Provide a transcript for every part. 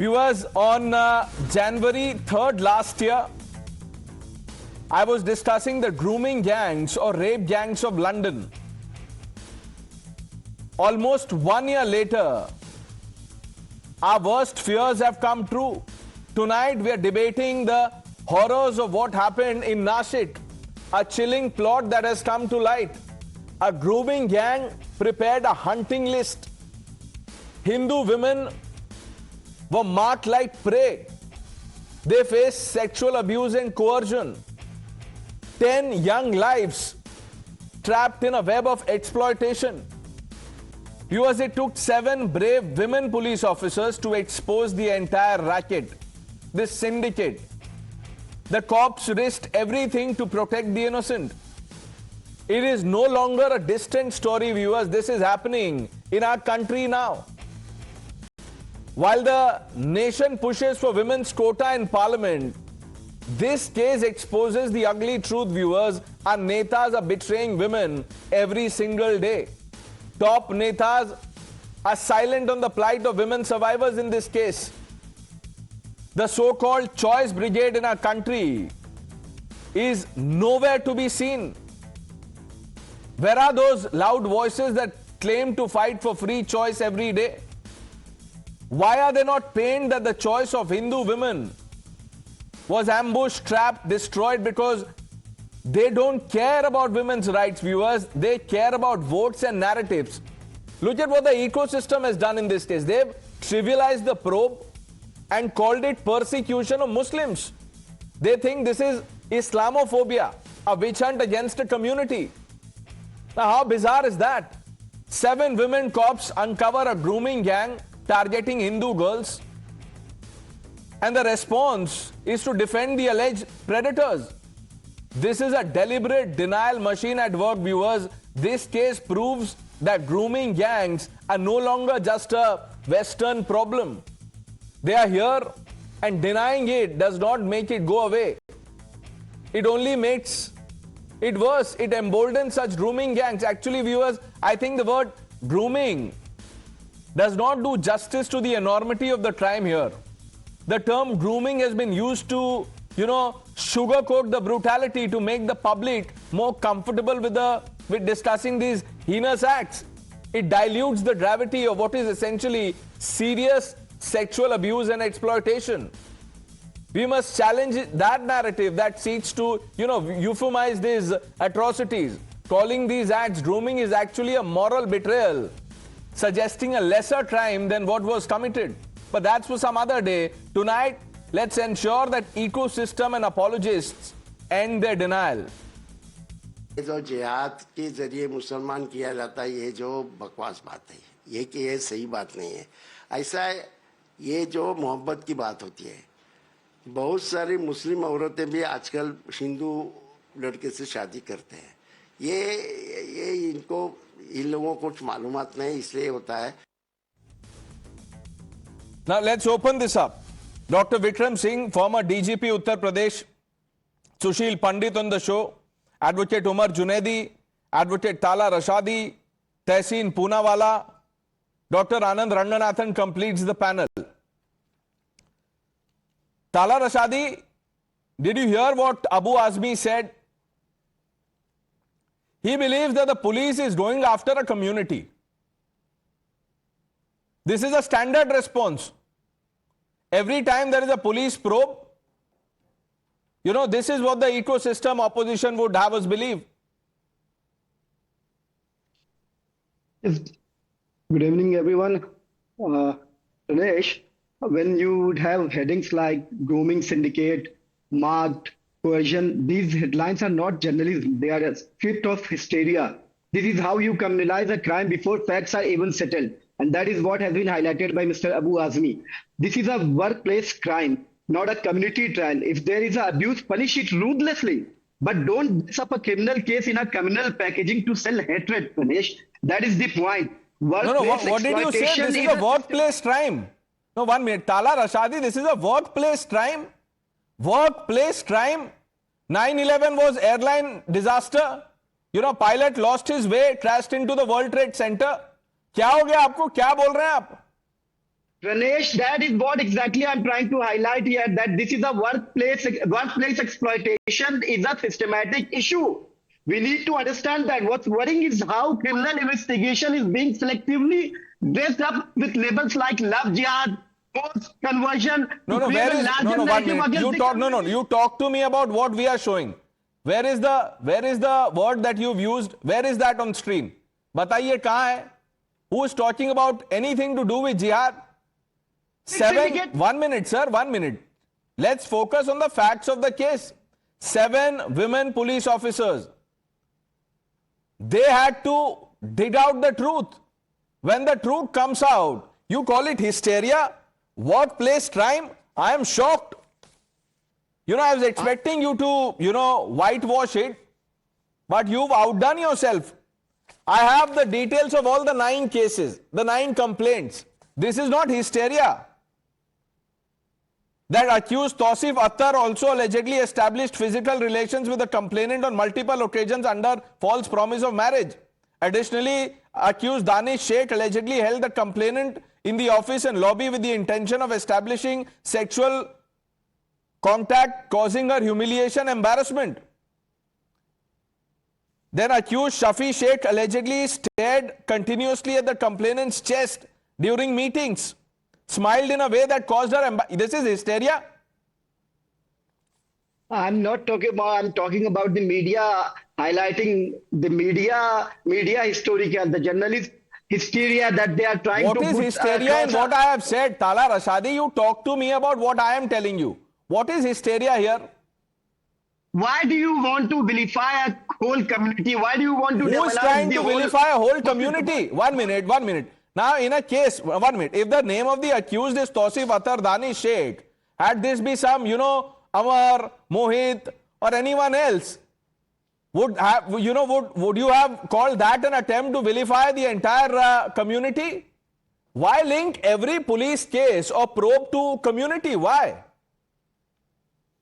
Viewers, on January 3rd last year, I was discussing the grooming gangs or rape gangs of London. Almost 1 year later, our worst fears have come true. Tonight, we are debating the horrors of what happened in Nashik, a chilling plot that has come to light. A grooming gang prepared a hunting list. Hindu women were marked like prey. They faced sexual abuse and coercion. 10 young lives trapped in a web of exploitation. Viewers, it took 7 brave women police officers to expose the entire racket, this syndicate. The cops risked everything to protect the innocent. It is no longer a distant story, viewers. This is happening in our country now. While the nation pushes for women's quota in parliament, this case exposes the ugly truth, viewers. Our netas are betraying women every single day. Top netas are silent on the plight of women survivors in this case. The so-called choice brigade in our country is nowhere to be seen. Where are those loud voices that claim to fight for free choice every day? Why are they not pained that the choice of Hindu women was ambushed, trapped, destroyed? Because they don't care about women's rights, viewers. They care about votes and narratives. Look at what the ecosystem has done in this case. They've trivialized the probe and called it persecution of Muslims. They think this is Islamophobia, a witch hunt against a community. Now, how bizarre is that? 7 women cops uncover a grooming gang targeting Hindu girls, and the response is to defend the alleged predators. This is a deliberate denial machine at work, viewers. This case proves that grooming gangs are no longer just a Western problem. They are here, and denying it does not make it go away. It only makes it worse. It emboldens such grooming gangs. Actually, viewers, I think the word grooming does not do justice to the enormity of the crime here. The term grooming has been used to, sugarcoat the brutality to make the public more comfortable with discussing these heinous acts. It dilutes the gravity of what is essentially serious sexual abuse and exploitation. We must challenge that narrative that seeks to, euphemize these atrocities. Calling these acts grooming is actually a moral betrayal, suggesting a lesser crime than what was committed. But that's for some other day. Tonight, let's ensure that ecosystem and apologists end their denial. ये जो जिहाद के जरिए मुसलमान किया जाता है, ये जो बकवास बात है, ये कि ये सही बात नहीं है। ऐसा है, ये जो मोहब्बत की बात होती है, बहुत सारी मुस्लिम औरतें भी आजकल हिंदू लड़के से शादी करते हैं। ये इनको इन लोगों को कुछ मालूमात नहीं, इसलिए होता है। Now let's open this up. Dr. Vikram Singh, former DGP Uttar Pradesh, Sushil Pandit on the show, Advocate Umar Junaidi, Advocate Tala Rashadi, Tehseen Poonawala, Dr. Anand Ranganathan completes the panel. Tala Rashadi, did you hear what Abu Azmi said? He believes that the police is going after a community. This is a standard response. Every time there is a police probe, this is what the ecosystem opposition would have us believe. Yes. Good evening, everyone. Pranesh, when you would have headings like grooming syndicate, marked, coercion, these headlines are not journalism. They are a script of hysteria. This is how you criminalize a crime before facts are even settled. And that is what has been highlighted by Mr. Abu Azmi. This is a workplace crime, not a community trial. If there is abuse, punish it ruthlessly. But don't mess up a criminal case in a criminal packaging to sell hatred, Pranesh. That is the point. What did you say? This is a workplace crime. No, 1 minute. Tala Rashadi, this is a workplace crime. Workplace crime. 9/11 was airline disaster. Pilot lost his way, crashed into the World Trade Center. क्या हो गया आपको? क्या बोल रहे हैं आप? Pranesh, that is what exactly I'm trying to highlight here, that this is a workplace exploitation is a systematic issue. We need to understand that what's worrying is how criminal investigation is being selectively dressed up with labels like love jihad, forced conversion No, to no, create where a is, no, larger no, one narrative minute. against You the talk, no, no, community. you talk to me about what we are showing. Where is the word that you've used? Where is that on screen? बताइए कहाँ है? Who is talking about anything to do with jihad? Syndicate. 1 minute, sir, 1 minute. Let's focus on the facts of the case. 7 women police officers. They had to dig out the truth. When the truth comes out, you call it hysteria, workplace crime. I am shocked. I was expecting you to, whitewash it, but you've outdone yourself. I have the details of all the 9 cases, the 9 complaints. This is not hysteria. That accused Tausif Attar also allegedly established physical relations with the complainant on multiple occasions under false promise of marriage. Additionally, accused Danish Sheikh allegedly held the complainant in the office and lobby with the intention of establishing sexual contact, causing her humiliation and embarrassment. Then accused Shafi Sheikh allegedly stared continuously at the complainant's chest during meetings, smiled in a way that caused her this is hysteria. I'm not talking about, I'm talking about the media highlighting the media hysteria, the journalist hysteria that they are trying What to is put hysteria in what I have said? Tala Rashadi, you talk to me about what I am telling you. What is hysteria here? Why do you want to vilify a whole community? Why do you want to Who is trying to vilify a whole community? 1 minute, 1 minute. Now, in a case, 1 minute, if the name of the accused is Tausif Attar Danish Sheikh, had this be some, Amar, Mohit, or anyone else, would you have called that an attempt to vilify the entire community? Why link every police case or probe to community? Why?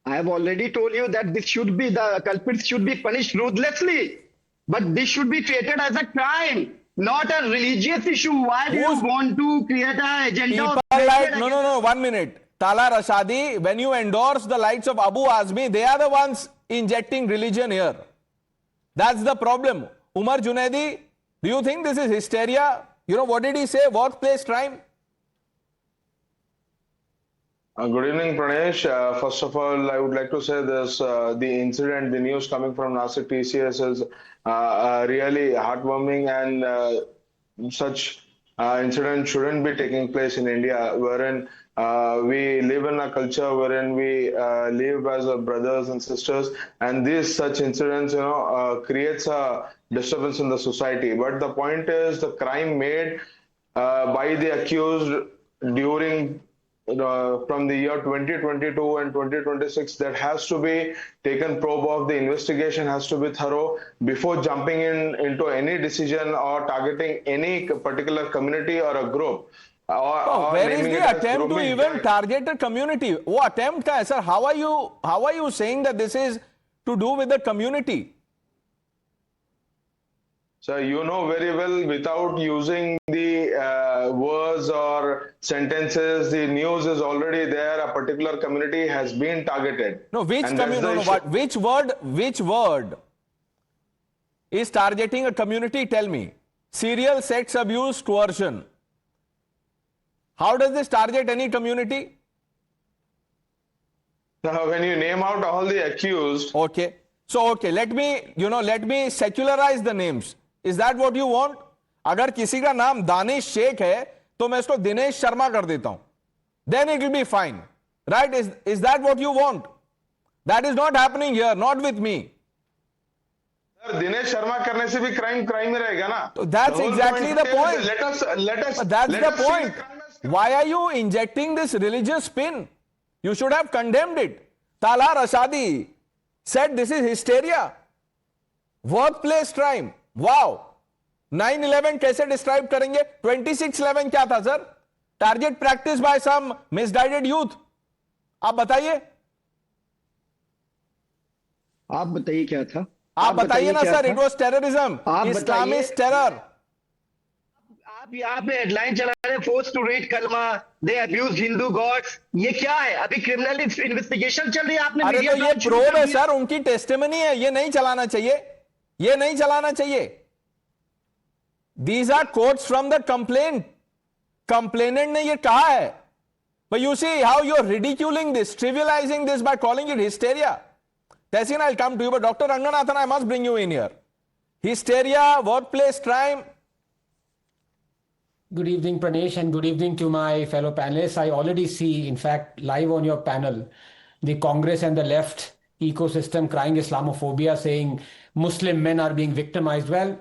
I have already told you that the culprits should be punished ruthlessly. But this should be treated as a crime, not a religious issue. Why do you want to create an agenda? No, 1 minute. Tala Rashadi, when you endorse the likes of Abu Azmi, they are the ones injecting religion here. That's the problem. Umar Junaidi, do you think this is hysteria? What did he say? Workplace crime? Good evening, Pranesh. First of all, I would like to say this, the incident, the news coming from Nashik TCS is really heartwarming, and such incident shouldn't be taking place in India, wherein we live in a culture wherein we live as brothers and sisters, and these such incidents, creates a disturbance in the society. But the point is, the crime made by the accused during from the year 2022 and 2026, that has to be taken probe of. The investigation has to be thorough before jumping into any decision or targeting any particular community or a group. Where is the attempt to even target a community? What attempt ka hai, sir? How are you saying that this is to do with the community? So you know very well, without using the words or sentences, the news is already there. A particular community has been targeted. No, which word is targeting a community? Tell me. Serial sex abuse, coercion. How does this target any community? When you name out all the accused. Okay. So, let me secularize the names. Is that what you want? अगर किसी का नाम दानिश शेख है तो मैं इसको दिनेश शर्मा कर देता हूं. Then it will be fine. Right? Is that what you want? That is not happening here, not with me. Sir, Dinesh Sharma करने से भी crime में रहेगा ना? So that's exactly the point. Let us. That's the point. Why are you injecting this religious spin? You should have condemned it. Tala Rashadi said this is hysteria. Workplace crime. Wow. 9/11 कैसे describe करेंगे? 26/11 क्या था sir? Target practice by some misguided youth. आप बताइए. आप बताइए क्या था? आप बताइए ना sir. It was terrorism, Islamist terror. अभी आपने हेडलाइन चला रहे फोर्स टू रीड कलमा, दे अब्यूज हिंदू गॉड्स, ये क्या है? अभी क्रिमिनल इन्वेस्टिगेशन चल रही है, आपने अरे मीडिया तो ये ब्रांच शुरू प्रोब कर है दिया। सर, उनकी टेस्टिमनी है, ये नहीं चलाना चाहिए, ये नहीं चलाना चाहिए। These are quotes from the complaint, complainant ने ये कहा है। But you see how you're ridiculing this, trivializing this by calling it hysteria. Tessin, I'll come to you, but Dr. Ranganathan, I must bring you in here. Hysteria, workplace crime. Good evening, Pranesh, and good evening to my fellow panelists. I already see, in fact, live on your panel, the Congress and the left ecosystem crying Islamophobia, saying Muslim men are being victimized. Well,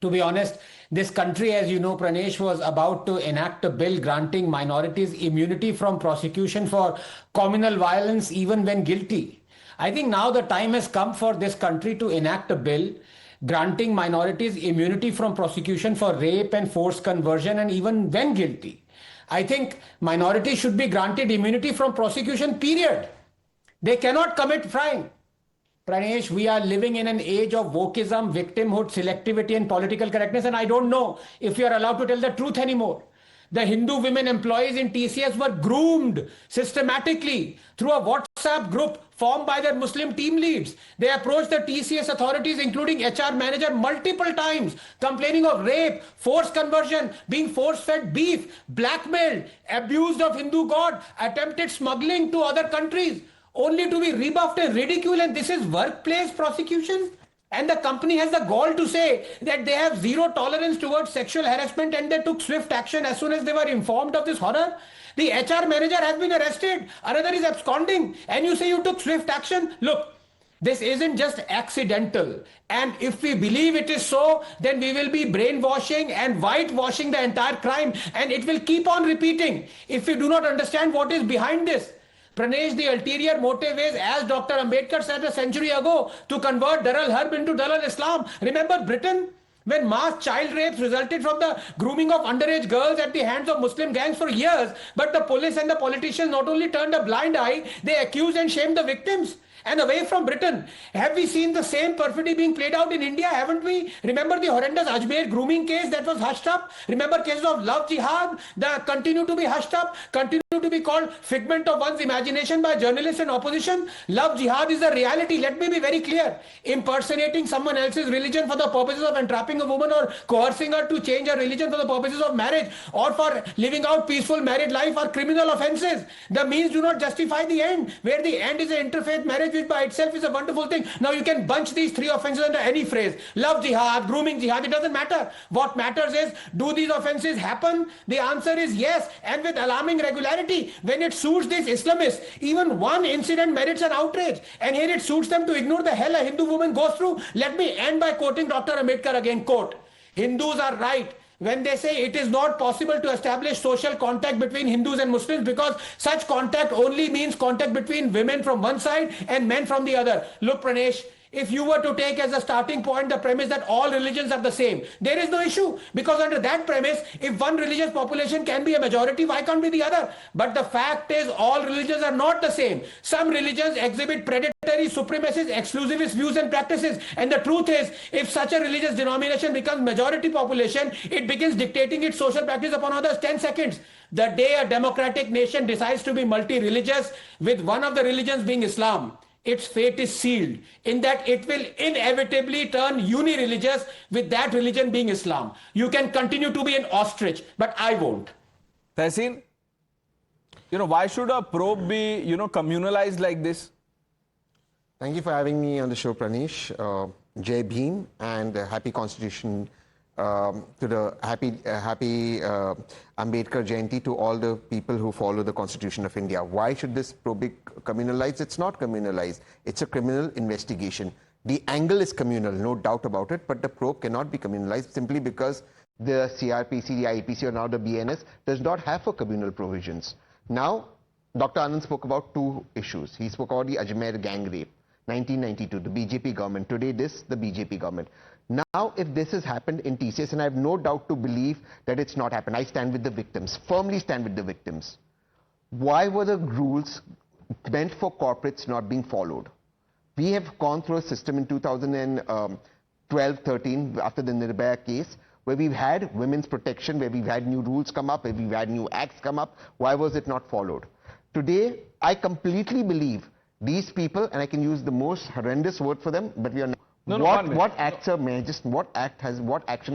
to be honest, this country, as you know, Pranesh, was about to enact a bill granting minorities immunity from prosecution for communal violence even when guilty. I think now the time has come for this country to enact a bill granting minorities immunity from prosecution for rape and forced conversion and even when guilty. I think minorities should be granted immunity from prosecution, period. They cannot commit crime. Pranesh, we are living in an age of wokeism, victimhood, selectivity, and political correctness, and I don't know if you are allowed to tell the truth anymore. The Hindu women employees in TCS were groomed systematically through a WhatsApp group formed by their Muslim team leads. They approached the TCS authorities, including HR manager, multiple times, complaining of rape, forced conversion, being force-fed beef, blackmailed, abused of Hindu god, attempted smuggling to other countries, only to be rebuffed and ridiculed. And this is workplace prosecution. And the company has the gall to say that they have zero tolerance towards sexual harassment and they took swift action as soon as they were informed of this horror. The HR manager has been arrested, another is absconding, and you say you took swift action. Look, this isn't just accidental. And if we believe it is so, then we will be brainwashing and whitewashing the entire crime, and it will keep on repeating if we do not understand what is behind this. Pranesh, the ulterior motive is, as Dr. Ambedkar said a century ago, to convert Darul Harb into Darul Islam. Remember Britain? When mass child rapes resulted from the grooming of underage girls at the hands of Muslim gangs for years, but the police and the politicians not only turned a blind eye, they accused and shamed the victims. And away from Britain, have we seen the same perfidy being played out in India? Haven't we? Remember the horrendous Ajmer grooming case that was hushed up? Remember cases of love jihad that continue to be hushed up, continue to be called figment of one's imagination by journalists and opposition? Love jihad is a reality. Let me be very clear. Impersonating someone else's religion for the purposes of entrapping a woman or coercing her to change her religion for the purposes of marriage or for living out peaceful married life are criminal offenses. The means do not justify the end, where the end is an interfaith marriage, which by itself is a wonderful thing. Now you can bunch these three offenses under any phrase. Love jihad, grooming jihad, it doesn't matter. What matters is, do these offenses happen? The answer is yes, and with alarming regularity. When it suits these Islamists, even one incident merits an outrage. And here it suits them to ignore the hell a Hindu woman goes through. Let me end by quoting Dr. Ambedkar again, quote, Hindus are right when they say it is not possible to establish social contact between Hindus and Muslims because such contact only means contact between women from one side and men from the other. Look, Pranesh, if you were to take as a starting point the premise that all religions are the same, there is no issue, because under that premise, if one religious population can be a majority, why can't be the other? But the fact is, all religions are not the same. Some religions exhibit predatory, supremacist, exclusivist views and practices, and the truth is, if such a religious denomination becomes majority population, it begins dictating its social practice upon others. 10 seconds. The day a democratic nation decides to be multi-religious, with one of the religions being Islam, its fate is sealed, in that it will inevitably turn uni-religious, with that religion being Islam. You can continue to be an ostrich, but I won't. Tehseen, why should a probe be, communalized like this? Thank you for having me on the show, Pranesh. Jai Bhim, and happy Constitution to the happy Ambedkar Jayanti to all the people who follow the Constitution of India. Why should this probe be communalized? It's not communalized. It's a criminal investigation. The angle is communal, no doubt about it, but the probe cannot be communalized simply because the CRPC, the IPC, or now the BNS does not have for communal provisions. Now, Dr. Anand spoke about two issues. He spoke about the Ajmer gang rape, 1992, the BJP government. Today, the BJP government. Now, if this has happened in TCS, and I have no doubt to believe that it's not happened, I stand with the victims, firmly stand with the victims. Why were the rules meant for corporates not being followed? We have gone through a system in 2012-13 after the Nirbhaya case, where we've had women's protection, where we've had new rules come up, where we've had new acts come up. Why was it not followed? Today, I completely believe these people, and I can use the most horrendous word for them, but we are not. What action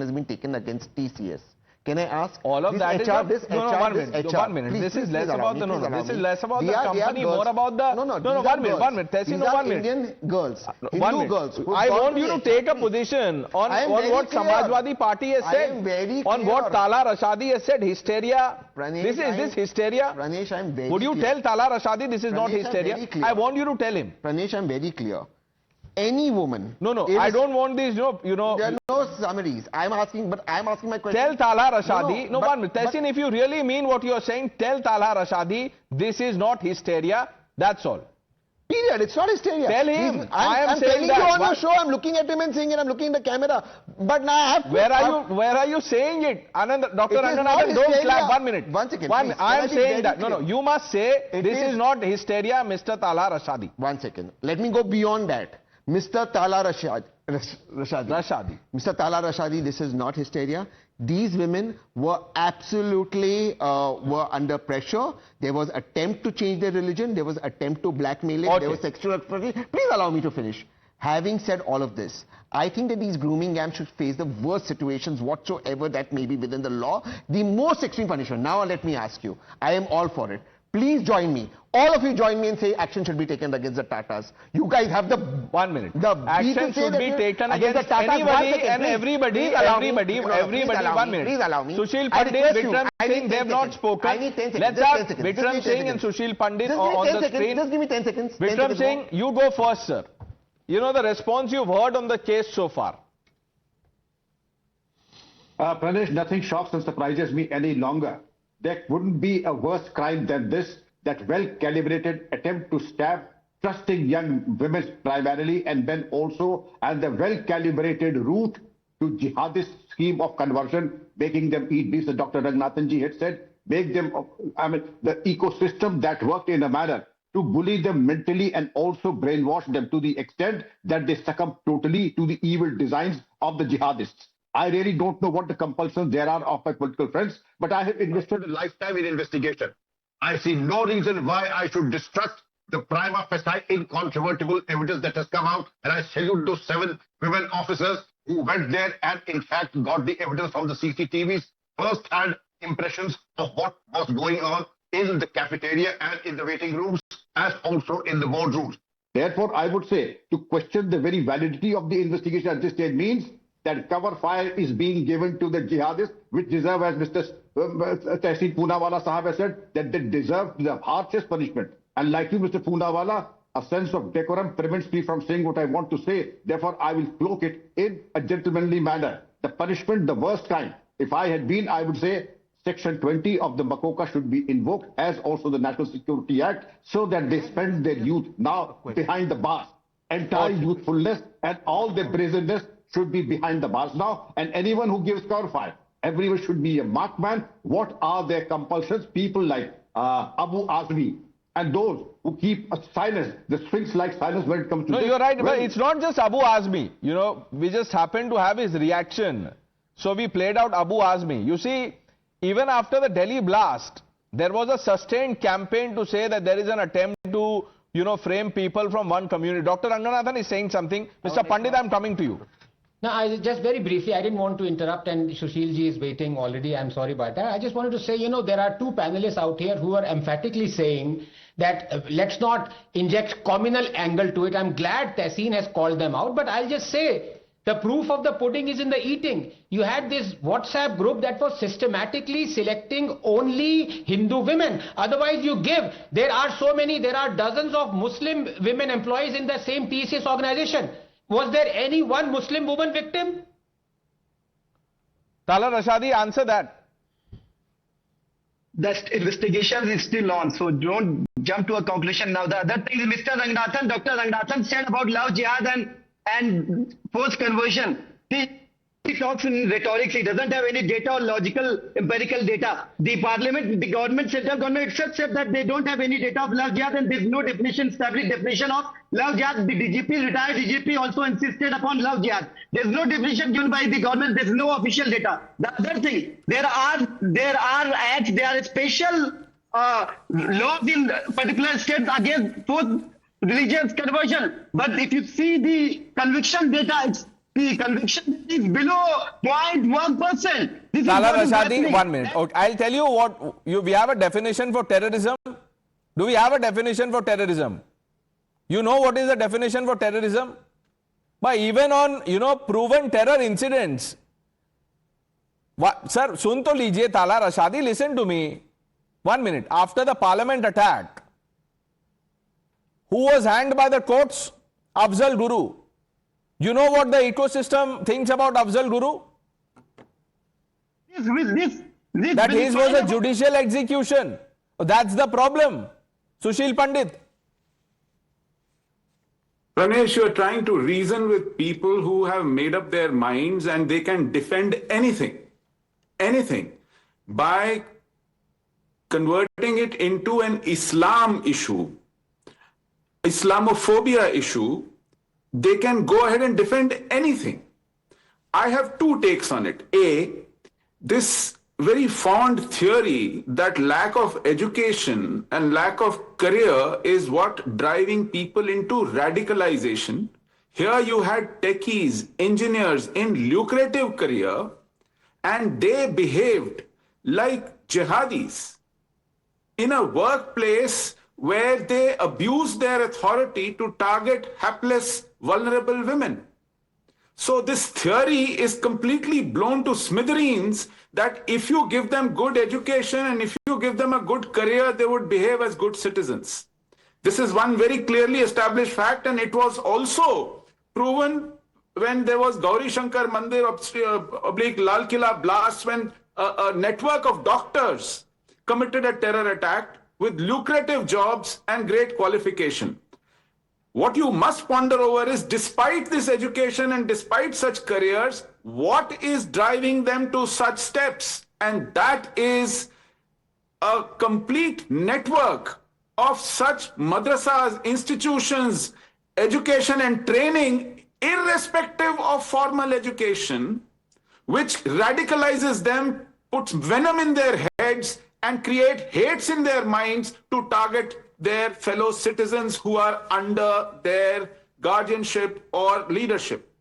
has been taken against TCS? Can I ask? All of this that HR, is this HR, 1 this minute. HR. 1 minute. Please, This is less please about allow me, this is less about They the are company, girls. more about the. No, 1 minute. 1 minute. These 1 are minute. Indian girls, No, Hindu girls. I want you to take a position on what Samajwadi Party has said, on what Tala Rashadi has said. Hysteria. This is hysteria. Pranesh, I'm very Would you clear. tell Tala Rashadi this is not Pranesh, I'm hysteria? very clear. I want you to tell him. Pranesh, I'm very clear. Any woman. No, I don't want these, you know. There are no summaries. I'm asking my question. Tell Tala Rashadi. No, 1 minute. Tehseen, if you really mean what you are saying, tell Tala Rashadi this is not hysteria. That's all. Period. It's not hysteria. Tell him. I'm saying telling you on that. your show. I'm looking at him and saying it. I'm looking at the camera. But now I have to. Where are you saying it? Dr. It is not Ranganathan, don't hysteria. clap. 1 minute. 1 second. I am saying that. Clear? No, you must say this is not hysteria, Mr. Tala Rashadi. 1 second. Let me go beyond that. Mr. Tala Rashadi. Mr. Tala Rashadi, this is not hysteria. These women were absolutely were under pressure. There was attempt to change their religion. There was attempt to blackmail it. Okay. There was sexual exploitation. Please allow me to finish. Having said all of this, I think that these grooming gangs should face the worst situations whatsoever that may be within the law. The most extreme punishment. Now let me ask you. I am all for it. Please join me. All of you join me and say action should be taken against the Tatas. You guys have the 1 minute. The action should be taken against anybody and everybody. 1 minute. Please allow me. Sushil Pandit, Vikram Singh, they have not spoken. I need 10 seconds. Let's have Vikram Singh and Sushil Pandit on the screen. Just give me 10 seconds. Vikram Singh, you go first, sir. You know the response you've heard on the case so far. Pranesh, nothing shocks and surprises me any longer. There wouldn't be a worse crime than this, that well-calibrated attempt to stab trusting young women primarily, and then also as the well-calibrated route to jihadist scheme of conversion, making them eat beef, as Dr. Ranganathan ji had said, make them, the ecosystem that worked in a manner to bully them mentally and also brainwash them to the extent that they succumb totally to the evil designs of the jihadists. I really don't know what the compulsions there are of my political friends, but I have invested a lifetime in investigation. I see no reason why I should distrust the prima facie incontrovertible evidence that has come out, and I salute those 7 women officers who went there and in fact got the evidence from the CCTVs, first-hand impressions of what was going on in the cafeteria and in the waiting rooms, as also in the boardrooms. Therefore, I would say to question the very validity of the investigation at this stage means that cover fire is being given to the jihadists, which deserve, as Mr. Tehseen Poonawala Sahab has said, that they deserve the harshest punishment. And like you, Mr. Poonawala, a sense of decorum prevents me from saying what I want to say. Therefore, I will cloak it in a gentlemanly manner. The punishment, the worst kind. If I had been, I would say Section 20 of the Makoka should be invoked, as also the National Security Act, so that they spend their youth now behind the bars. Entire youthfulness and all their brazenness should be behind the bars now, and anyone who gives cover fire, everyone should be a markman. What are their compulsions? People like Abu Azmi and those who keep a silence, the Sphinx-like silence when it comes to No, this. you're right, but it's not just Abu Azmi. You know, we just happened to have his reaction. So we played out Abu Azmi. You see, even after the Delhi blast, there was a sustained campaign to say that there is an attempt to, frame people from one community. Dr. Ranganathan is saying something. Mr. Pandit, I'm coming to you. Now, I just very briefly, I didn't want to interrupt, and Sushilji is waiting already. I'm sorry about that. I just wanted to say, there are 2 panelists out here who are emphatically saying that let's not inject communal angle to it. I'm glad Tehseen has called them out, but I'll just say the proof of the pudding is in the eating. You had this WhatsApp group that was systematically selecting only Hindu women. Otherwise, there are dozens of Muslim women employees in the same TCS organization. Was there any one Muslim woman victim? Tala Rashadi, answer that. That investigation is still on, so don't jump to a conclusion now. The other thing is Dr. Ranganathan said about love, jihad and forced conversion. He talks in rhetorics. He doesn't have any data or logical, empirical data. The parliament, the government, central government itself said that they don't have any data of love jihad and there's no definition, established definition of love jihad. The DGP, retired DGP also insisted upon love jihad. There's no definition given by the government. There's no official data. The other thing, there are acts, there are special laws in particular states against forced religious conversion. But if you see the conviction data, the conviction is below 0.1%. Tala Rashadi, 1 minute. Okay, I'll tell you what, we have a definition for terrorism. Do we have a definition for terrorism? You know what is the definition for terrorism? But even on, proven terror incidents. Sir, sun to lijiye, Tala Rashadi, listen to me. 1 minute. After the parliament attack, who was hanged by the courts? Afzal Guru. You know what the ecosystem thinks about Afzal Guru? That his was a judicial execution. That's the problem. Sushil Pandit. Pranesh, you are trying to reason with people who have made up their minds and they can defend anything, by converting it into an Islam issue, Islamophobia issue. They can go ahead and defend anything. I have two takes on it. A, this very fond theory that lack of education and lack of career is what driving people into radicalization. Here you had techies, engineers in lucrative career, and they behaved like jihadis in a workplace where they abused their authority to target hapless, vulnerable women. So this theory is completely blown to smithereens that if you give them good education and if you give them a good career, they would behave as good citizens. This is one very clearly established fact, and it was also proven when there was Gauri Shankar Mandir oblique Lal Killa blast, when a network of doctors committed a terror attack with lucrative jobs and great qualification. What you must ponder over is, despite this education and despite such careers, what is driving them to such steps? And that is a complete network of such madrasas, institutions, education and training, irrespective of formal education, which radicalizes them, puts venom in their heads, and create hates in their minds to target their fellow citizens who are under their guardianship or leadership.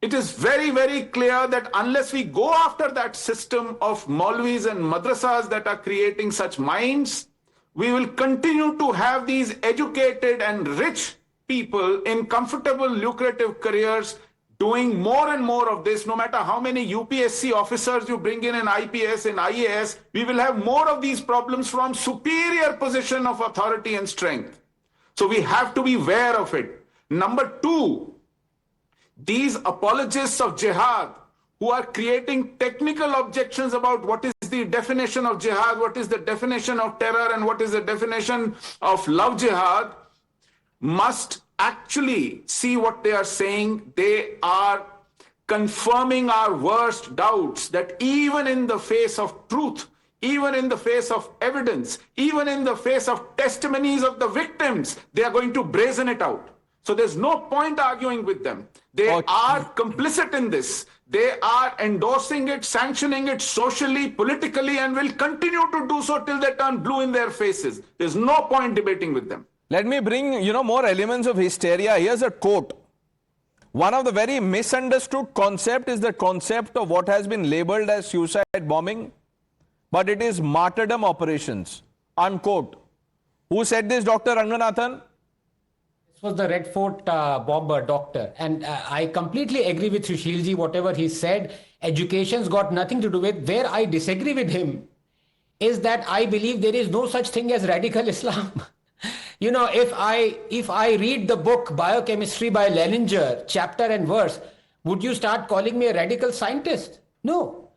It is very, very clear that unless we go after that system of Maulvis and madrasas that are creating such minds, we will continue to have these educated and rich people in comfortable, lucrative careers doing more and more of this. No matter how many UPSC officers you bring in IPS and IAS, we will have more of these problems from superior position of authority and strength. So we have to be aware of it. Number two, these apologists of jihad who are creating technical objections about what is the definition of jihad, what is the definition of terror, and what is the definition of love jihad, must actually see what they are saying. They are confirming our worst doubts that even in the face of truth, even in the face of evidence, even in the face of testimonies of the victims, they are going to brazen it out. So there's no point arguing with them. They are complicit in this. They are endorsing it, sanctioning it socially, politically, and will continue to do so till they turn blue in their faces. There's no point debating with them. Let me bring, more elements of hysteria. Here's a quote. One of the very misunderstood concept is the concept of what has been labeled as suicide bombing, but it is martyrdom operations, unquote. Who said this, Dr. Ranganathan? This was the Red Fort bomber, doctor. And I completely agree with Sushilji, whatever he said. Education's got nothing to do with. Where I disagree with him is that I believe there is no such thing as radical Islam. If I read the book Biochemistry by Leninger, chapter and verse, would you start calling me a radical scientist? No.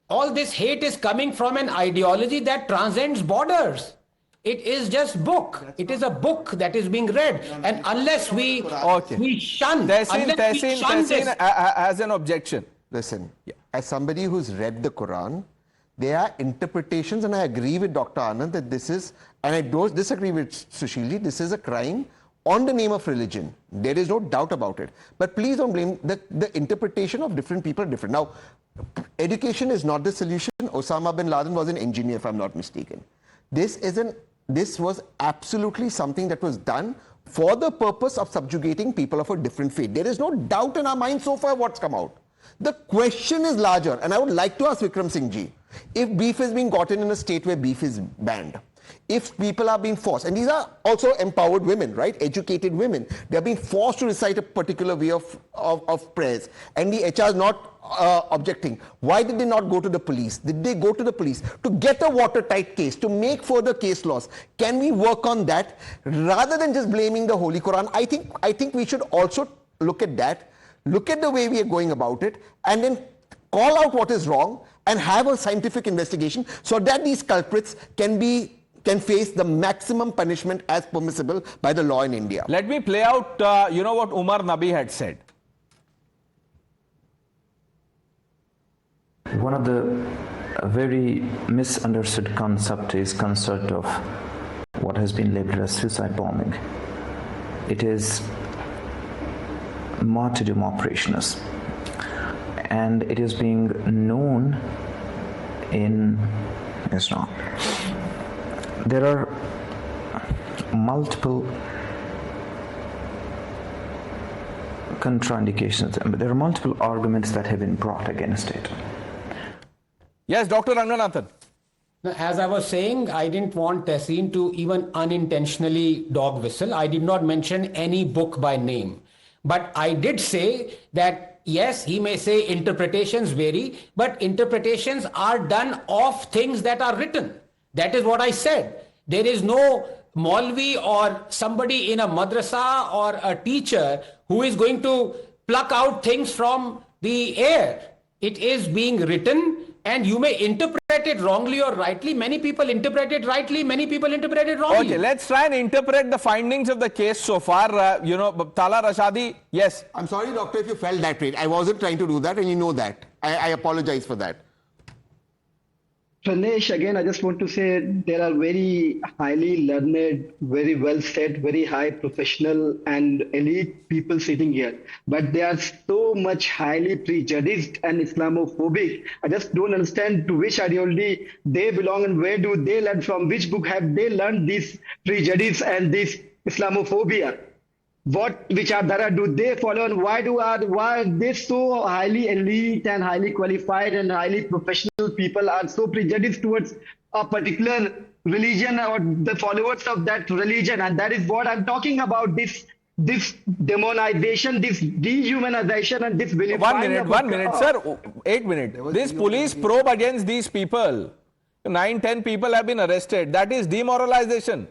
All this hate is coming from an ideology that transcends borders. It is just book. It is a book that is being read. And unless we shun, Tessin has an objection. listen, as somebody who's read the Quran, there are interpretations, and I agree with Dr. Anand that this is, and I don't disagree with Sushilji, this is a crime on the name of religion. There is no doubt about it. But please don't blame the interpretation of different people are different. Now, education is not the solution. Osama bin Laden was an engineer, if I'm not mistaken. This was absolutely something that was done for the purpose of subjugating people of a different faith. There is no doubt in our mind so far what's come out. The question is larger, and I would like to ask Vikram Singh ji, if beef is being gotten in a state where beef is banned, if people are being forced, and these are also empowered women, right, educated women, they are being forced to recite a particular way of prayers, and the HR is not objecting, why did they not go to the police? Did they go to the police to get a watertight case, to make further case laws? Can we work on that rather than just blaming the Holy Quran? I think we should also look at that, look at the way we are going about it, and then call out what is wrong and have a scientific investigation so that these culprits can face the maximum punishment as permissible by the law in India. Let me play out, what Umar Nabi had said. One of the very misunderstood concept is concept of what has been labeled as suicide bombing. It is martyrdom operations, and it is being known in Islam. There are multiple contraindications, there are multiple arguments that have been brought against it. Yes, Dr. Ranganathan. As I was saying, I didn't want Tehseen to even unintentionally dog whistle. I did not mention any book by name. But I did say that, yes, he may say interpretations vary, but interpretations are done of things that are written. That is what I said. There is no Maulvi or somebody in a madrasa or a teacher who is going to pluck out things from the air. It is being written, and you may interpret it wrongly or rightly. Many people interpret it rightly, many people interpret it wrongly. Okay, let's try and interpret the findings of the case so far. Tala Rashadi, yes. I'm sorry, doctor, if you felt that way. I wasn't trying to do that, and you know that. I apologize for that. Pranesh, again, I just want to say there are very highly learned, very well said, very high professional and elite people sitting here. But they are so much highly prejudiced and Islamophobic. I just don't understand to which ideology they belong and where do they learn from, which book have they learned this prejudice and this Islamophobia. Which Adhara do they follow, and why are they so highly elite and highly qualified and highly professional people are so prejudiced towards a particular religion or the followers of that religion? And that is what I'm talking about, this demonization, this dehumanization, and this vilifying. 1 minute, sir. 8 minutes. This police probe against these people, 9-10 people have been arrested. That is demoralization.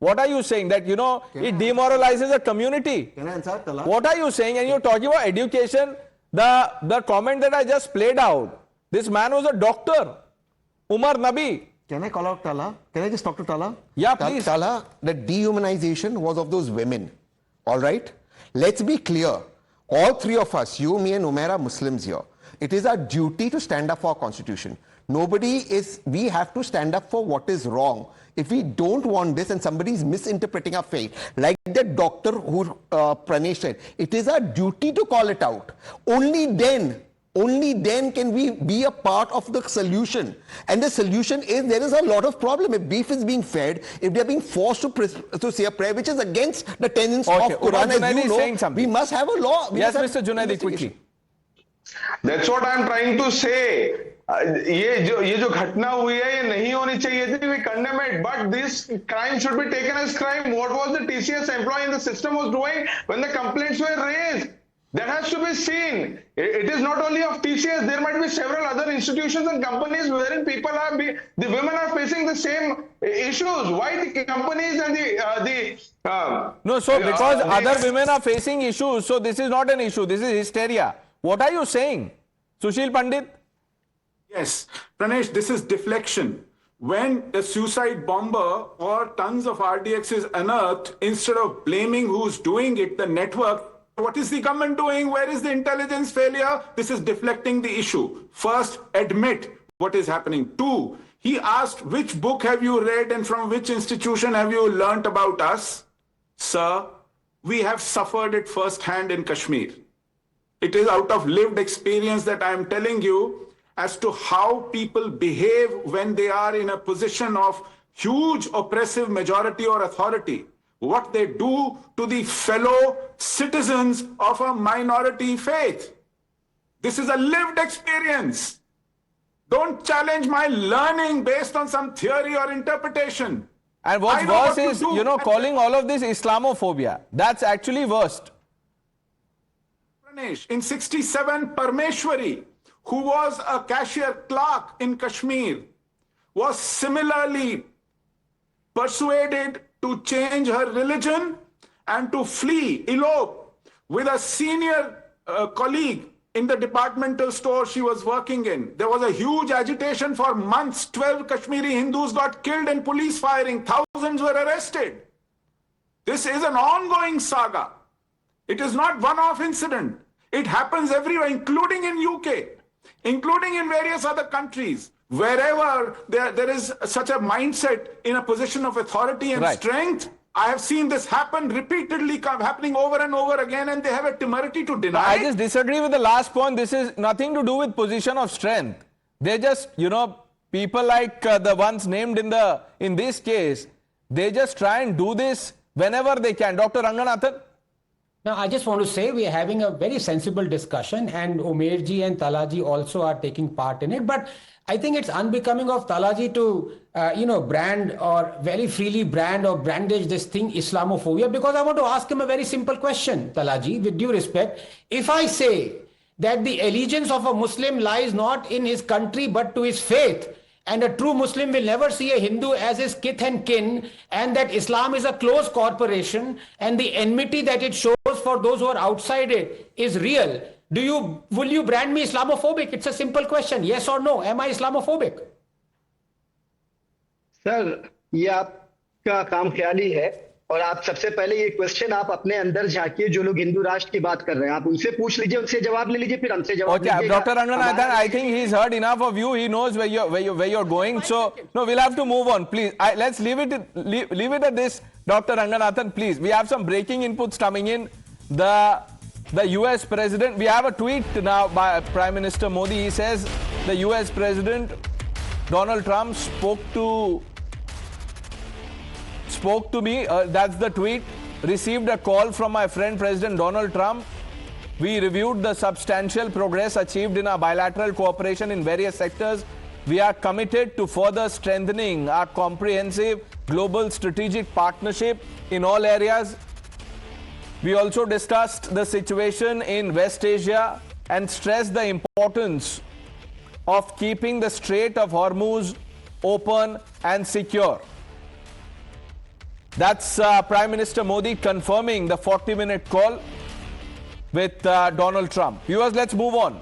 What are you saying? That, it demoralizes a community. Can I answer, Tala? What are you saying? And you're talking about education. The comment that I just played out. This man was a doctor. Umar Nabi. Can I call out Tala? Can I just talk to Tala? Yeah, please. Tala, the dehumanization was of those women. All right? Let's be clear. All three of us, you, me and Umair, are Muslims here. It is our duty to stand up for our constitution. We have to stand up for what is wrong. If we don't want this and somebody is misinterpreting our faith, like that doctor who Pranesh said, it is our duty to call it out. Only then can we be a part of the solution. And the solution is, there is a lot of problem. If beef is being fed, if they are being forced to say a prayer, which is against the tenets of Quran, as you know, we must have a law. Yes, Mr. Junaidi, quickly. That's what I'm trying to say. ये जो घटना हुई है ये नहीं होनी चाहिए थी. We condemn it, but this crime should be taken as crime. What was the TCS employee in the system was doing when the complaints were raised? That has to be seen. It is not only of TCS. There might be several other institutions and companies wherein the women are facing the same issues. Why the companies and because other women are facing issues, so this is not an issue. This is hysteria. What are you saying, Sushil Pandit? Yes, Pranesh, this is deflection. When a suicide bomber or tons of RDX is unearthed, instead of blaming who's doing it, the network What is the government doing? Where is the intelligence failure? This is deflecting the issue. First, admit what is happening. Two, he asked, which book have you read and from which institution have you learnt about us? Sir, we have suffered it firsthand in Kashmir. It is out of lived experience that I am telling you as to how people behave when they are in a position of huge oppressive majority or authority. What they do to the fellow citizens of a minority faith. This is a lived experience. Don't challenge my learning based on some theory or interpretation. And what's worse is, calling all of this Islamophobia. That's actually worst. In 67, Parmeshwari, who was a cashier clerk in Kashmir, was similarly persuaded to change her religion and to flee, elope, with a senior colleague in the departmental store she was working in. There was a huge agitation for months. 12 Kashmiri Hindus got killed in police firing. Thousands were arrested. This is an ongoing saga. It is not one-off incident. It happens everywhere, including in UK, including in various other countries. Wherever there is such a mindset in a position of authority and strength, I have seen this happen repeatedly, happening over and over again, and they have a temerity to deny. I just disagree with the last point. This is nothing to do with position of strength. They just, people like the ones named in this case, they just try and do this whenever they can. Dr. Ranganathan? Now, I just want to say we are having a very sensible discussion, and Umairji and Talaji also are taking part in it. But I think it's unbecoming of Talaji to, brand or very freely brand or brandish this thing Islamophobia, because I want to ask him a very simple question, Talaji, with due respect. If I say that the allegiance of a Muslim lies not in his country but to his faith, and a true Muslim will never see a Hindu as his kith and kin, and that Islam is a close corporation, and the enmity that it shows for those who are outside it is real, will you brand me Islamophobic? It's a simple question. Yes or no? Am I Islamophobic? Sir, ये आपका काम ख्याली है, और आप सबसे पहले ये question आप अपने अंदर झांकिए. जो लोग हिंदू राष्ट्र की बात कर रहे हैं, आप उनसे पूछ लीजिए, उनसे जवाब ले लीजिए, फिर हमसे जवाब लीजिए. Dr. Ranganathan, I think he's heard enough of you. He knows where you're going. So, no, we'll have to move on. Please, let's leave it at this. Dr. Ranganathan, please. We have some breaking inputs coming in. The US President, we have a tweet now by Prime Minister Modi. He says the US President Donald Trump spoke to me, that's the tweet, received a call from my friend President Donald Trump. We reviewed the substantial progress achieved in our bilateral cooperation in various sectors. We are committed to further strengthening our comprehensive global strategic partnership in all areas. We also discussed the situation in West Asia and stressed the importance of keeping the Strait of Hormuz open and secure. That's Prime Minister Modi confirming the 40-minute call with Donald Trump. Viewers, let's move on.